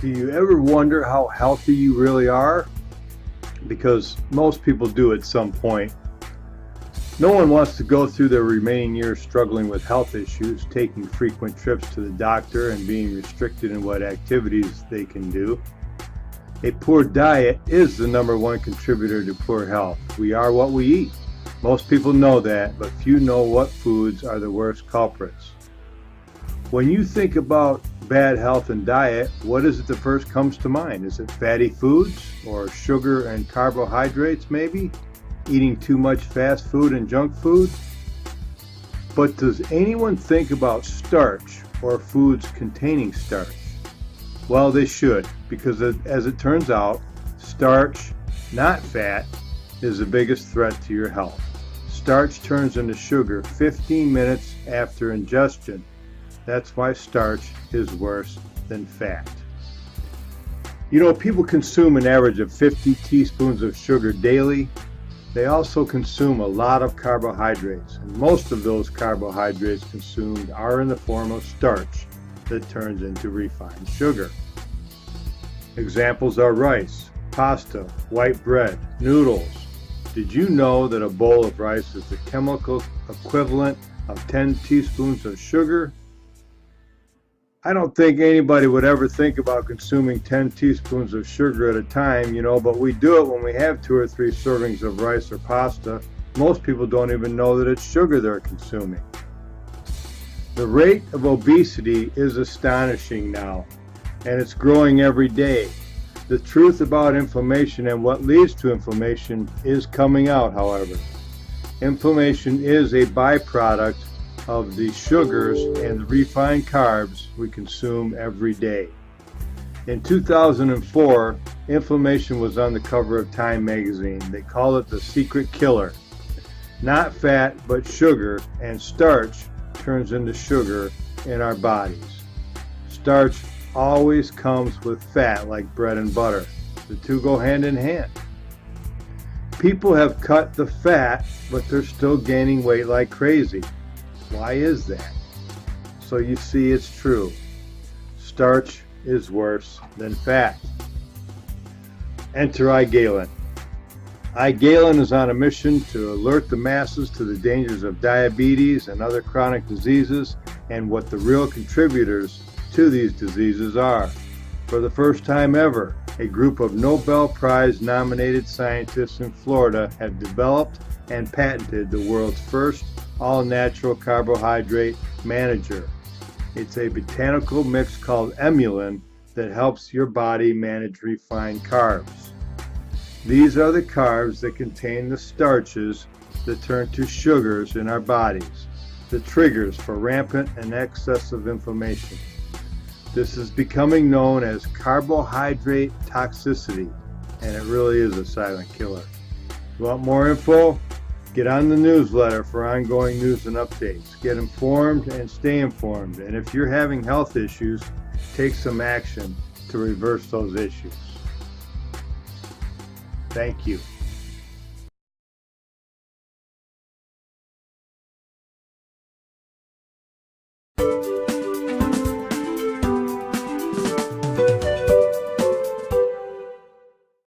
Do you ever wonder how healthy you really are? Because most people do at some point. No one wants to go through their remaining years struggling with health issues, taking frequent trips to the doctor, and being restricted in what activities they can do. A poor diet is the #1 contributor to poor health. We are what we eat. Most people know that, but few know what foods are the worst culprits. When you think about bad health and diet, what is it that first comes to mind? Is it fatty foods or sugar and carbohydrates maybe? Eating too much fast food and junk food? But does anyone think about starch or foods containing starch? Well, they should, because as it turns out, starch, not fat, is the biggest threat to your health. Starch turns into sugar 15 minutes after ingestion. That's why starch is worse than fat. You know, people consume an average of 50 teaspoons of sugar daily. They also consume a lot of carbohydrates, and most of those carbohydrates consumed are in the form of starch that turns into refined sugar. Examples are rice, pasta, white bread, noodles. Did you know that a bowl of rice is the chemical equivalent of 10 teaspoons of sugar? I don't think anybody would ever think about consuming 10 teaspoons of sugar at a time, but we do it when we have 2 or 3 servings of rice or pasta. Most people don't even know that it's sugar they're consuming. The rate of obesity is astonishing now, and it's growing every day. The truth about inflammation and what leads to inflammation is coming out, however. Inflammation is a byproduct of the sugars and the refined carbs we consume every day. In 2004, inflammation was on the cover of Time magazine. They call it the secret killer. Not fat, but sugar, and starch turns into sugar in our bodies. Starch always comes with fat, like bread and butter. The two go hand in hand. People have cut the fat, but they're still gaining weight like crazy. Why is that? So you see, it's true. Starch is worse than fat. Enter iGalen. iGalen is on a mission to alert the masses to the dangers of diabetes and other chronic diseases and what the real contributors to these diseases are. For the first time ever, a group of Nobel Prize nominated scientists in Florida have developed and patented the world's first all-natural carbohydrate manager. It's a botanical mix called Emulin that helps your body manage refined carbs. These are the carbs that contain the starches that turn to sugars in our bodies, the triggers for rampant and excessive inflammation. This is becoming known as carbohydrate toxicity, and it really is a silent killer. You want more info? Get on the newsletter for ongoing news and updates. Get informed and stay informed. And if you're having health issues, take some action to reverse those issues. Thank you.